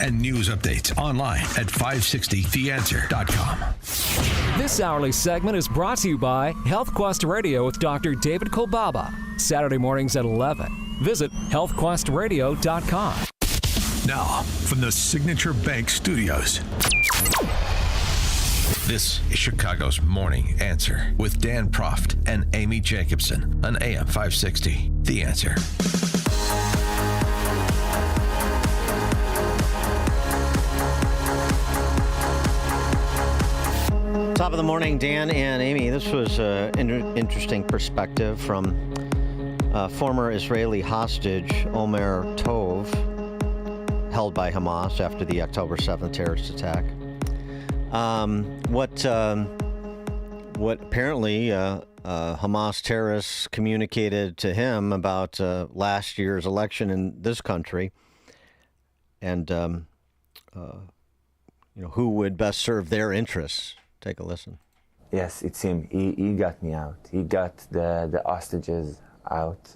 And news updates online at 560theanswer.com. This hourly segment is brought to you by Health Quest Radio with Dr. David Kolbaba. Saturday mornings at 11. Visit healthquestradio.com. Now, from the Signature Bank Studios, this is Chicago's Morning Answer with Dan Proft and Amy Jacobson on AM 560. The Answer. Top of the morning, Dan and Amy. This was an interesting perspective from former Israeli hostage Omer Tov, held by Hamas after the October 7th terrorist attack. What apparently Hamas terrorists communicated to him about last year's election in this country, and who would best serve their interests. Take a listen. Yes, it's him. He got me out. He got the hostages out.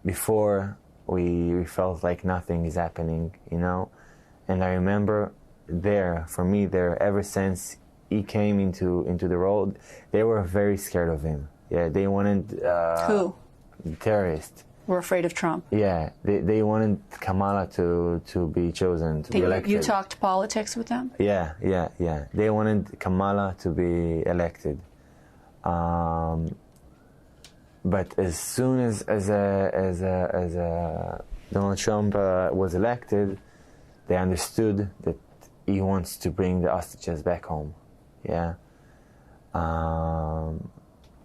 Before we felt like nothing is happening, And I remember ever since he came into the road, they were very scared of him. Yeah, they wanted who? The terrorists. We're afraid of Trump. Yeah, they wanted Kamala to be chosen, to be elected. You talked politics with them? Yeah. They wanted Kamala to be elected. But as soon as Donald Trump was elected, they understood that he wants to bring the hostages back home. Yeah.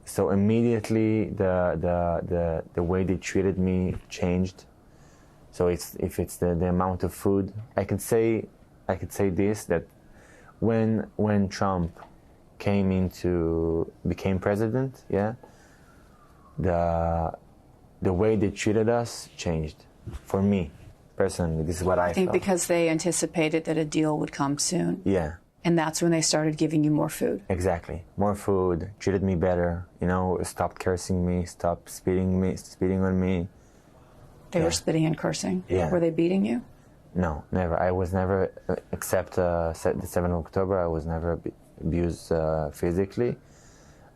So immediately the way they treated me changed. So if it's the amount of food, I could say this, that when Trump became president, yeah, the way they treated us changed. For me personally, this is what I think felt. because they anticipated that a deal would come soon. Yeah. And that's when they started giving you more food. Exactly. More food, treated me better, stopped cursing me, stopped spitting on me. They were spitting and cursing? Yeah. Were they beating you? No, never. I was never, except the 7th of October, I was never abused physically.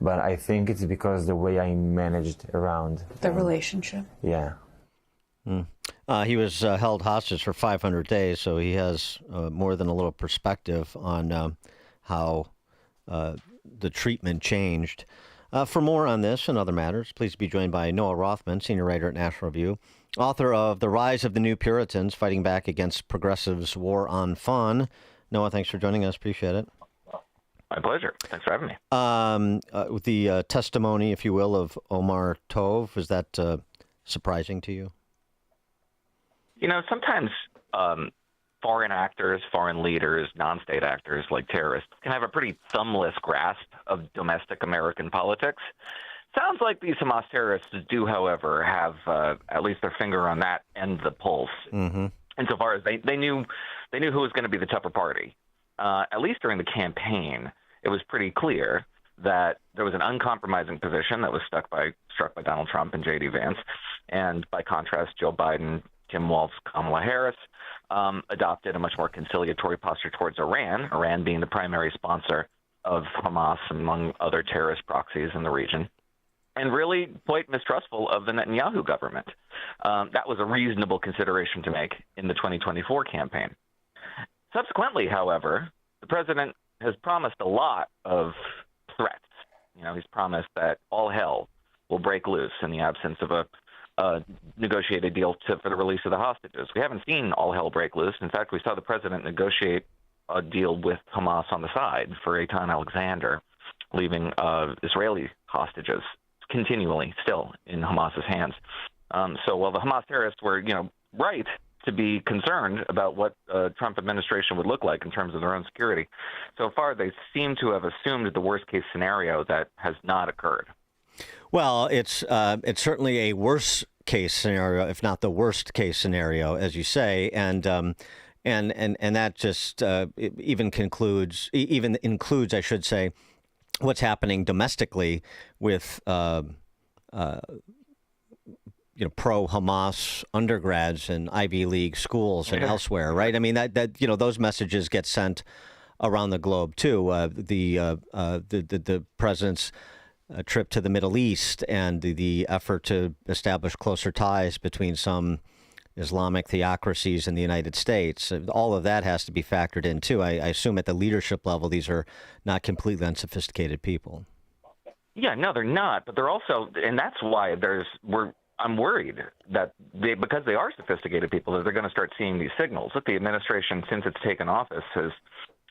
But I think it's because the way I managed around the relationship. Yeah. He was held hostage for 500 days, so he has more than a little perspective on how the treatment changed. For more on this and other matters, please be joined by Noah Rothman, senior writer at National Review, author of The Rise of the New Puritans, Fighting Back Against Progressives' War on Fun. Noah, thanks for joining us. Appreciate it. My pleasure. Thanks for having me. With the testimony, if you will, of Omar Tov, is that surprising to you? Sometimes foreign actors, foreign leaders, non-state actors like terrorists can have a pretty thumbless grasp of domestic American politics. Sounds like these Hamas terrorists do, however, have at least their finger on that end of the pulse. Mm-hmm. Insofar as they knew who was going to be the tougher party. At least during the campaign, it was pretty clear that there was an uncompromising position that was struck by Donald Trump and J.D. Vance, and by contrast, Joe Biden, Tim Walz, Kamala Harris adopted a much more conciliatory posture towards Iran being the primary sponsor of Hamas, among other terrorist proxies in the region, and really quite mistrustful of the Netanyahu government. That was a reasonable consideration to make in the 2024 campaign. Subsequently, however, the president has promised a lot of threats. He's promised that all hell will break loose in the absence of a negotiated deal for the release of the hostages. We haven't seen all hell break loose. In fact, we saw the president negotiate a deal with Hamas on the side for Eitan Alexander, leaving Israeli hostages continually still in Hamas's hands. So while the Hamas terrorists were, right to be concerned about what a Trump administration would look like in terms of their own security, so far they seem to have assumed the worst-case scenario that has not occurred. Well, it's certainly a worst case scenario, if not the worst case scenario, as you say, and that just even includes, I should say, what's happening domestically with pro-Hamas undergrads in Ivy League schools and elsewhere, right? I mean, that those messages get sent around the globe too. The president's trip to the Middle East and the effort to establish closer ties between some Islamic theocracies in the United States. All of that has to be factored in too. I assume at the leadership level, these are not completely unsophisticated people. Yeah, no, they're not. But they're also, and that's why I'm worried that because they are sophisticated people, that they're going to start seeing these signals. Look, the administration, since it's taken office, has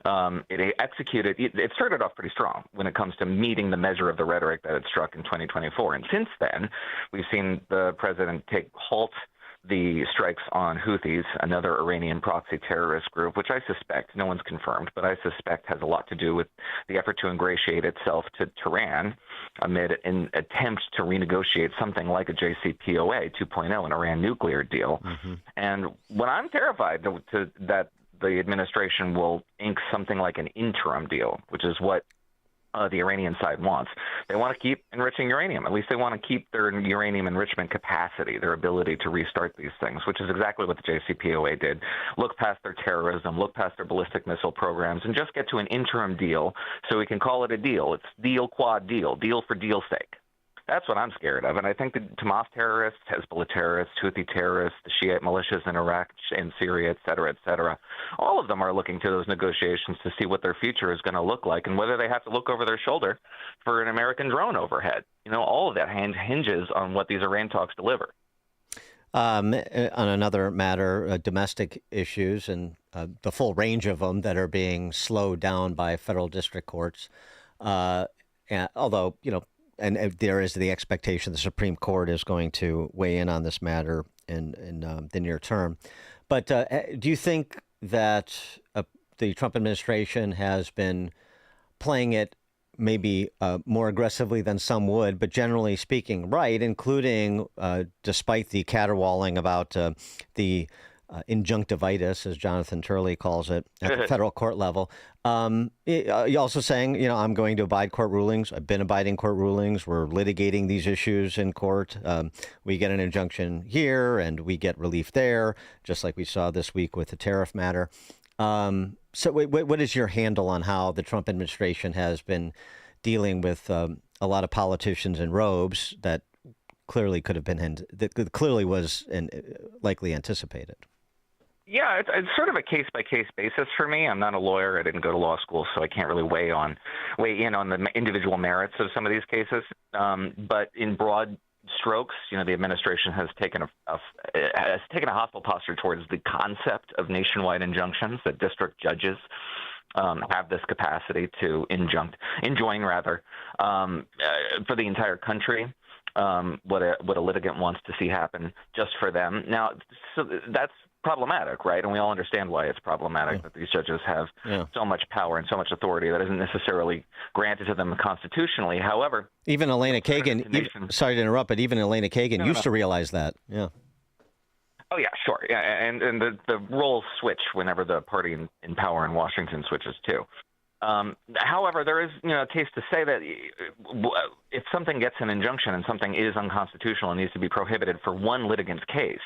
it started off pretty strong when it comes to meeting the measure of the rhetoric that it struck in 2024. And since then, we've seen the president halt the strikes on Houthis, another Iranian proxy terrorist group, which I suspect, no one's confirmed, but I suspect has a lot to do with the effort to ingratiate itself to Tehran amid an attempt to renegotiate something like a JCPOA 2.0, an Iran nuclear deal. Mm-hmm. And what I'm terrified that the administration will ink something like an interim deal, which is what the Iranian side wants. They want to keep enriching uranium. At least they want to keep their uranium enrichment capacity, their ability to restart these things, which is exactly what the JCPOA did. Look past their terrorism, look past their ballistic missile programs, and just get to an interim deal so we can call it a deal. It's deal, quad deal, deal for deal's sake. That's what I'm scared of. And I think the Hamas terrorists, Hezbollah terrorists, Houthi terrorists, the Shiite militias in Iraq and Syria, et cetera, all of them are looking to those negotiations to see what their future is going to look like and whether they have to look over their shoulder for an American drone overhead. All of that hinges on what these Iran talks deliver. On another matter, domestic issues and the full range of them that are being slowed down by federal district courts. Although, and there is the expectation the Supreme Court is going to weigh in on this matter in the near term. But do you think that the Trump administration has been playing it maybe more aggressively than some would, but generally speaking, right, including despite the caterwauling about the injunctivitis, as Jonathan Turley calls it, at the federal court level. You're also saying, I'm going to abide court rulings. I've been abiding court rulings. We're litigating these issues in court. We get an injunction here and we get relief there, just like we saw this week with the tariff matter. So what is your handle on how the Trump administration has been dealing with a lot of politicians in robes that clearly clearly was likely anticipated? Yeah, it's sort of a case-by-case basis for me. I'm not a lawyer. I didn't go to law school, so I can't really weigh in on the individual merits of some of these cases. But in broad strokes, the administration has taken a hostile posture towards the concept of nationwide injunctions, that district judges have this capacity to enjoin for the entire country. What a litigant wants to see happen just for them. Now, so that's problematic, right? And we all understand why it's problematic that these judges have so much power and so much authority that isn't necessarily granted to them constitutionally. However, even Elena Kagan, sorry to interrupt, but even Elena Kagan used to realize that. Yeah. Oh, yeah, sure. Yeah, and the roles switch whenever the party in power in Washington switches too. However, there is a case to say that if something gets an injunction and something is unconstitutional and needs to be prohibited for one litigant's case,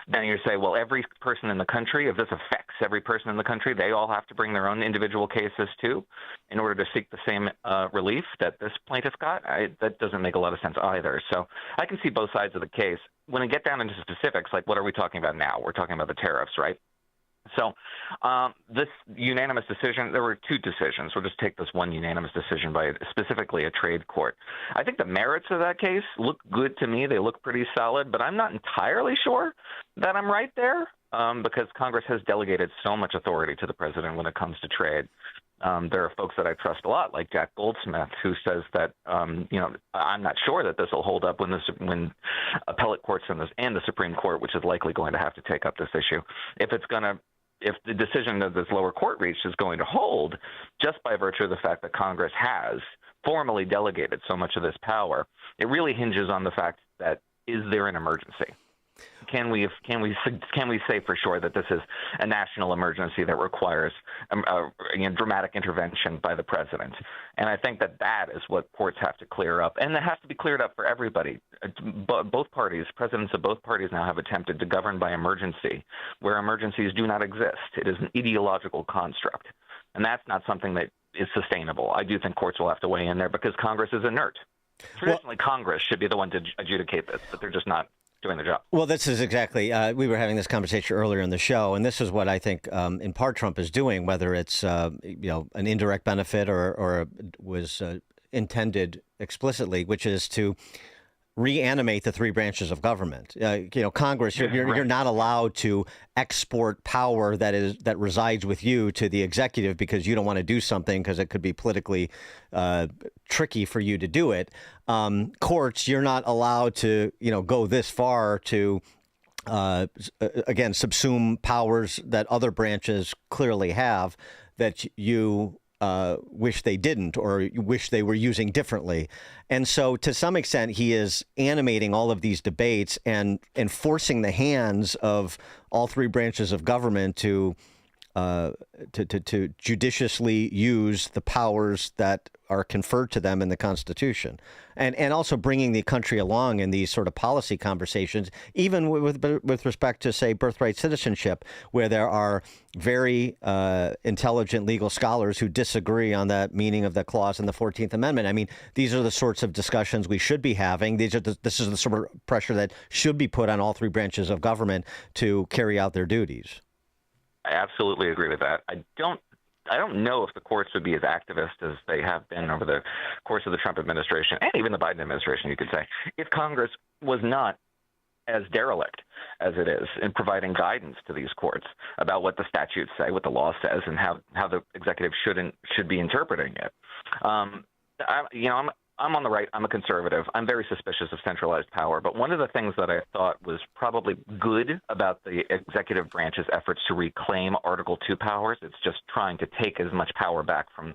then you say, well, every person in the country, if this affects every person in the country, they all have to bring their own individual cases too in order to seek the same relief that this plaintiff got. That doesn't make a lot of sense either. So I can see both sides of the case. When I get down into specifics, like what are we talking about now? We're talking about the tariffs, right? So this unanimous decision, there were two decisions. We'll just take this one unanimous decision by specifically a trade court. I think the merits of that case look good to me. They look pretty solid, but I'm not entirely sure that I'm right there because Congress has delegated so much authority to the president when it comes to trade. There are folks that I trust a lot, like Jack Goldsmith, who says that, I'm not sure that this will hold up when appellate courts and the Supreme Court, which is likely going to have to take up this issue, if the decision that this lower court reached is going to hold, just by virtue of the fact that Congress has formally delegated so much of this power, it really hinges on the fact that is there an emergency? can we say for sure that this is a national emergency that requires dramatic intervention by the president? And I think that is what courts have to clear up, and it has to be cleared up for everybody. Both parties, presidents of both parties now have attempted to govern by emergency, where emergencies do not exist. It is an ideological construct, and that's not something that is sustainable. I do think courts will have to weigh in there because Congress is inert. Traditionally, Congress should be the one to adjudicate this, but they're just not doing the job. Well, this is exactly, we were having this conversation earlier in the show, and this is what I think in part Trump is doing, whether it's an indirect benefit or was intended explicitly, which is to reanimate the three branches of government. Congress, you're not allowed to export power that resides with you to the executive because you don't want to do something because it could be politically tricky for you to do it. Courts, you're not allowed to go this far to again subsume powers that other branches clearly have that you wish they didn't or wish they were using differently. And so to some extent, he is animating all of these debates and forcing the hands of all three branches of government to judiciously use the powers that are conferred to them in the Constitution, and also bringing the country along in these sort of policy conversations, even with respect to, say, birthright citizenship, where there are very intelligent legal scholars who disagree on the meaning of the clause in the 14th Amendment. I mean, these are the sorts of discussions we should be having. This is the sort of pressure that should be put on all three branches of government to carry out their duties. I absolutely agree with that. I don't know if the courts would be as activist as they have been over the course of the Trump administration and even the Biden administration, you could say, if Congress was not as derelict as it is in providing guidance to these courts about what the statutes say, what the law says, and how the executive should be interpreting it. I'm on the right. I'm a conservative. I'm very suspicious of centralized power. But one of the things that I thought was probably good about the executive branch's efforts to reclaim Article 2 powers, it's just trying to take as much power back from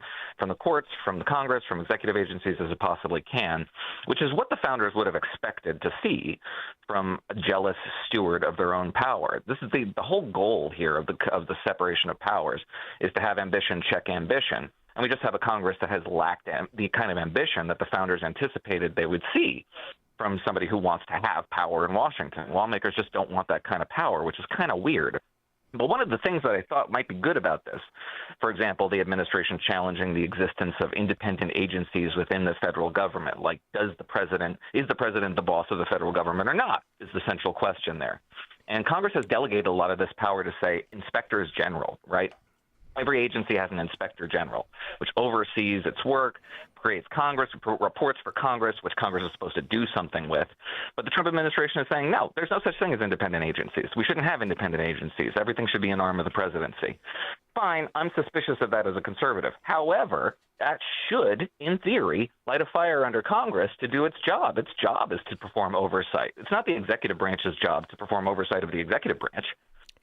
the courts, from the Congress, from executive agencies as it possibly can, which is what the founders would have expected to see from a jealous steward of their own power. This is the whole goal here of the separation of powers is to have ambition check ambition. And we just have a Congress that has lacked the kind of ambition that the founders anticipated they would see from somebody who wants to have power in Washington. Lawmakers just don't want that kind of power, which is kind of weird. But one of the things that I thought might be good about this, for example, the administration challenging the existence of independent agencies within the federal government, like is the president the boss of the federal government or not, is the central question there. And Congress has delegated a lot of this power to, say, inspectors general, right? Every agency has an inspector general, which oversees its work, creates Congress, reports for Congress, which Congress is supposed to do something with. But the Trump administration is saying, no, there's no such thing as independent agencies. We shouldn't have independent agencies. Everything should be an arm of the presidency. Fine, I'm suspicious of that as a conservative. However, that should, in theory, light a fire under Congress to do its job. Its job is to perform oversight. It's not the executive branch's job to perform oversight of the executive branch.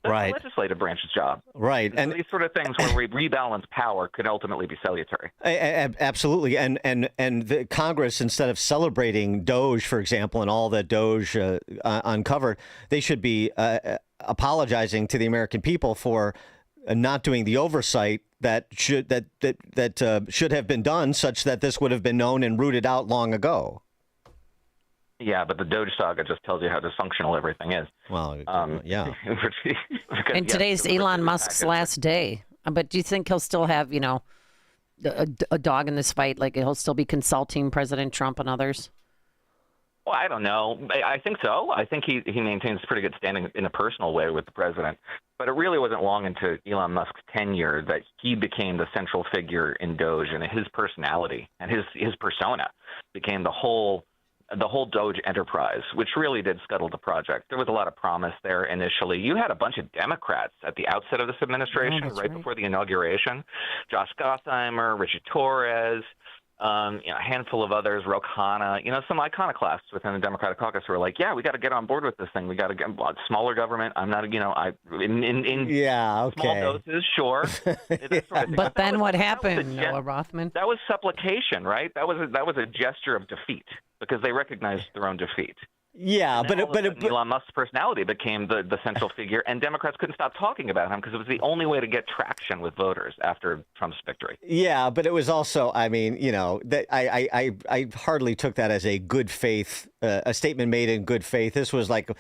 That's right. The legislative branch's job. Right. And these sort of things where we rebalance power could ultimately be salutary. Absolutely. And the Congress, instead of celebrating DOGE, for example, and all that DOGE uncovered, they should be apologizing to the American people for not doing the oversight that should have been done, such that this would have been known and rooted out long ago. Yeah, but the DOGE saga just tells you how dysfunctional everything is. Well, yeah. And today's Elon Musk's last day. But do you think he'll still have, a dog in this fight? Like he'll still be consulting President Trump and others? Well, I don't know. I think so. I think he maintains pretty good standing in a personal way with the president. But it really wasn't long into Elon Musk's tenure that he became the central figure in DOGE, and his personality and his persona became the whole DOGE enterprise, which really did scuttle the project. There was a lot of promise there initially. You had a bunch of Democrats at the outset of this administration, right before the inauguration. Josh Gottheimer, Richard Torres, a handful of others, Ro Khanna, some iconoclasts within the Democratic caucus who were like, yeah, we got to get on board with this thing. We got to get smaller government. I'm not, in small doses, sure. But then what happened, Noah Rothman? That was supplication, right? That was a gesture of defeat because they recognized their own defeat. Yeah, but Elon Musk's personality became the central figure, and Democrats couldn't stop talking about him because it was the only way to get traction with voters after Trump's victory. Yeah, but it was also, I mean, that I hardly took that as a good faith, a statement made in good faith. This was like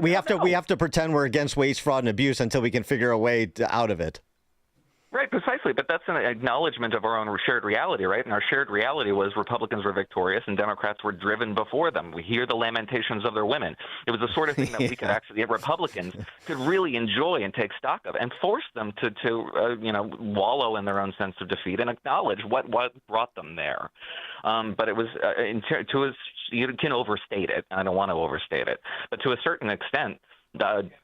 we have to pretend we're against waste, fraud, and abuse until we can figure a way out of it. Right, precisely. But that's an acknowledgement of our own shared reality, right? And our shared reality was Republicans were victorious and Democrats were driven before them. We hear the lamentations of their women. It was the sort of thing that we could actually, Republicans could really enjoy and take stock of and force them to wallow in their own sense of defeat and acknowledge what brought them there. But it was, you can overstate it. I don't want to overstate it. But to a certain extent,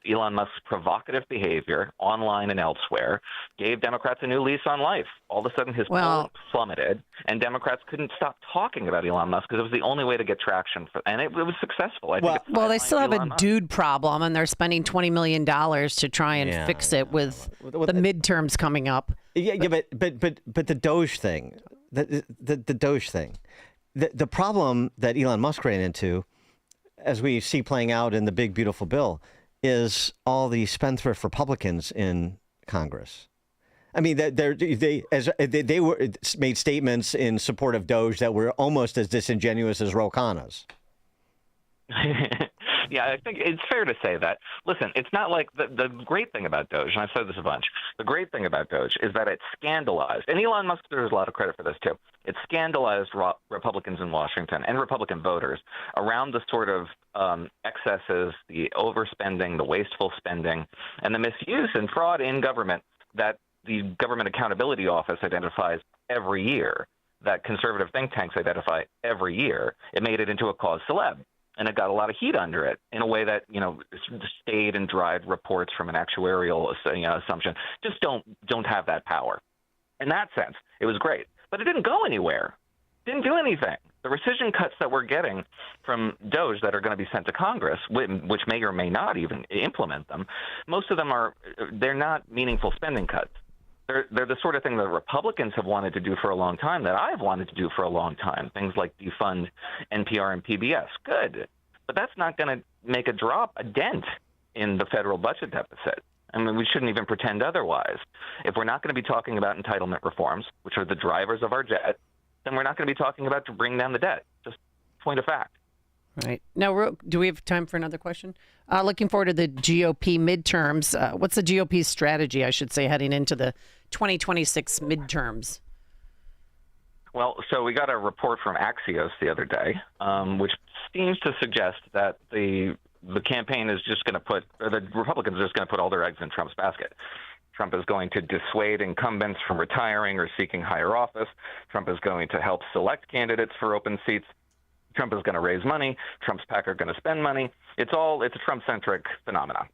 Elon Musk's provocative behavior online and elsewhere gave Democrats a new lease on life. All of a sudden, his polling plummeted, and Democrats couldn't stop talking about Elon Musk because it was the only way to get traction, and it was successful. Well, they still have a dude problem, and they're spending $20 million to try and fix it with the midterms coming up. Yeah, but the DOGE thing, the DOGE thing, the problem that Elon Musk ran into, as we see playing out in the big beautiful bill, is all the spendthrift Republicans in Congress. I mean, they were made statements in support of DOGE that were almost as disingenuous as Ro Khanna's. Yeah, I think it's fair to say that. Listen, it's not like the great thing about DOGE, and I've said this a bunch, the great thing about DOGE is that it scandalized, and Elon Musk deserves a lot of credit for this too, it scandalized Republicans in Washington and Republican voters around the sort of excesses, the overspending, the wasteful spending, and the misuse and fraud in government that the Government Accountability Office identifies every year, that conservative think tanks identify every year. It made it into a cause célèbre. And it got a lot of heat under it in a way that, stayed and dried reports from an actuarial assumption just don't have that power. In that sense, it was great. But it didn't go anywhere. Didn't do anything. The rescission cuts that we're getting from DOGE that are going to be sent to Congress, which may or may not even implement them, most of them they're not meaningful spending cuts. They're the sort of thing that Republicans have wanted to do for a long time, that I've wanted to do for a long time, things like defund NPR and PBS. Good. But that's not going to make a dent in the federal budget deficit. I mean, we shouldn't even pretend otherwise. If we're not going to be talking about entitlement reforms, which are the drivers of our debt, then we're not going to be talking about to bring down the debt. Just point of fact. Right. Now, do we have time for another question? Looking forward to the GOP midterms. What's the GOP's strategy, I should say, heading into the 2026 midterms? Well, so we got a report from Axios the other day, which seems to suggest that the campaign is just going to the Republicans are just going to put all their eggs in Trump's basket. Trump is going to dissuade incumbents from retiring or seeking higher office. Trump is going to help select candidates for open seats. Trump is going to raise money. Trump's PAC are going to spend money. It's a Trump-centric phenomenon.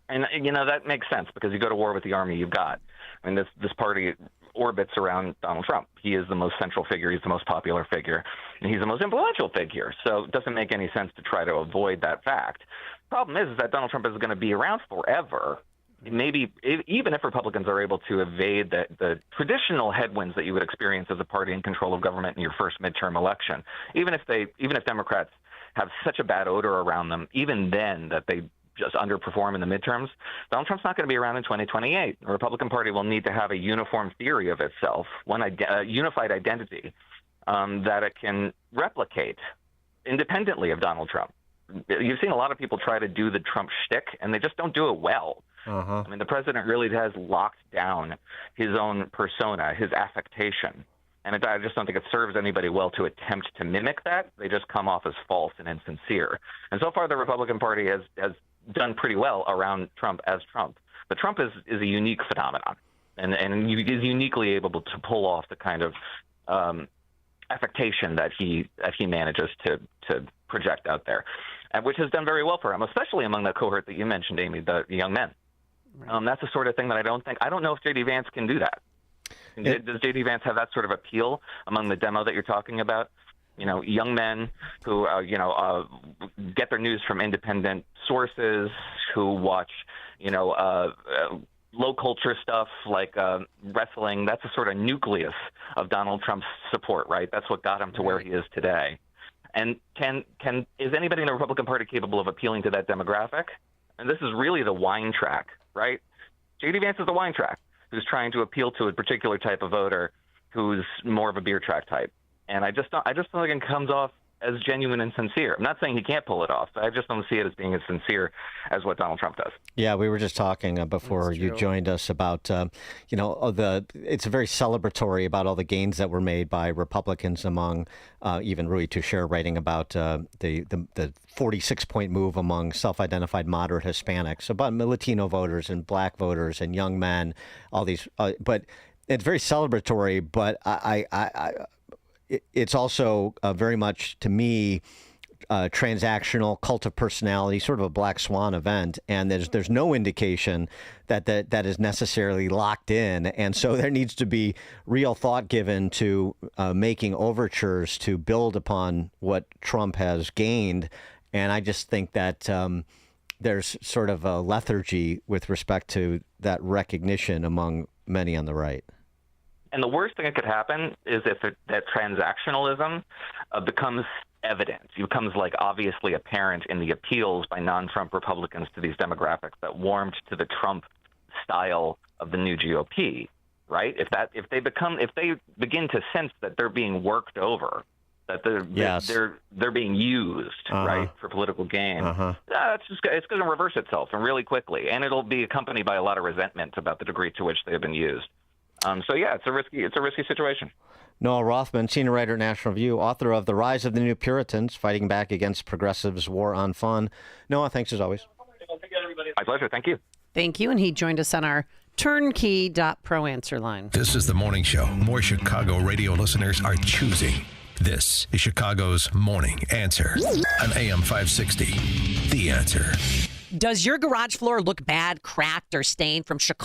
And, that makes sense because you go to war with the army you've got. I mean, this party orbits around Donald Trump. He is the most central figure. He's the most popular figure. And he's the most influential figure. So it doesn't make any sense to try to avoid that fact. Problem is that Donald Trump is going to be around forever. Maybe even if Republicans are able to evade the traditional headwinds that you would experience as a party in control of government in your first midterm election, even if Democrats have such a bad odor around them, even then that they just underperform in the midterms, Donald Trump's not going to be around in 2028. The Republican Party will need to have a uniform theory of itself, a unified identity that it can replicate independently of Donald Trump. You've seen a lot of people try to do the Trump shtick, and they just don't do it well. I mean, the president really has locked down his own persona, his affectation. And I just don't think it serves anybody well to attempt to mimic that. They just come off as false and insincere. And so far, the Republican Party has done pretty well around Trump as Trump. But Trump is a unique phenomenon, and is uniquely able to pull off the kind of affectation that he manages to project out there, which has done very well for him, especially among the cohort that you mentioned, Amy, the young men. Right. That's the sort of thing that I don't know if J.D. Vance can do that. Does J.D. Vance have that sort of appeal among the demo that you're talking about? Young men who, get their news from independent sources, who watch, low culture stuff like wrestling. That's a sort of nucleus of Donald Trump's support, right? That's what got him to where he is today. And is anybody in the Republican Party capable of appealing to that demographic? And this is really the wine track, right? J.D. Vance is the wine track who's trying to appeal to a particular type of voter who's more of a beer track type. And I just don't think it comes off as genuine and sincere. I'm not saying he can't pull it off, but I just don't see it as being as sincere as what Donald Trump does. Yeah, we were just talking before you joined us about, it's very celebratory about all the gains that were made by Republicans among even Rui Toucher writing about the 46-point move among self-identified moderate Hispanics, about Latino voters and black voters and young men, all these. But it's very celebratory, but it's also very much, to me, transactional, cult of personality, sort of a black swan event, and there's no indication that is necessarily locked in, and so there needs to be real thought given to making overtures to build upon what Trump has gained, and I just think that there's sort of a lethargy with respect to that recognition among many on the right. And the worst thing that could happen is if that transactionalism becomes evident. It becomes like obviously apparent in the appeals by non-Trump Republicans to these demographics that warmed to the Trump style of the new GOP, right? If they begin to sense that they're being worked over, that they're being used, right, for political gain. It's going to reverse itself and really quickly, and it'll be accompanied by a lot of resentment about the degree to which they have been used. It's a risky situation. Noah Rothman, senior writer at National Review, author of The Rise of the New Puritans, Fighting Back Against Progressives' War on Fun. Noah, thanks as always. My pleasure. Thank you. Thank you. And he joined us on our turnkey.pro answer line. This is the morning show more Chicago radio listeners are choosing. This is Chicago's Morning Answer on AM 560. The Answer. Does your garage floor look bad, cracked, or stained from Chicago?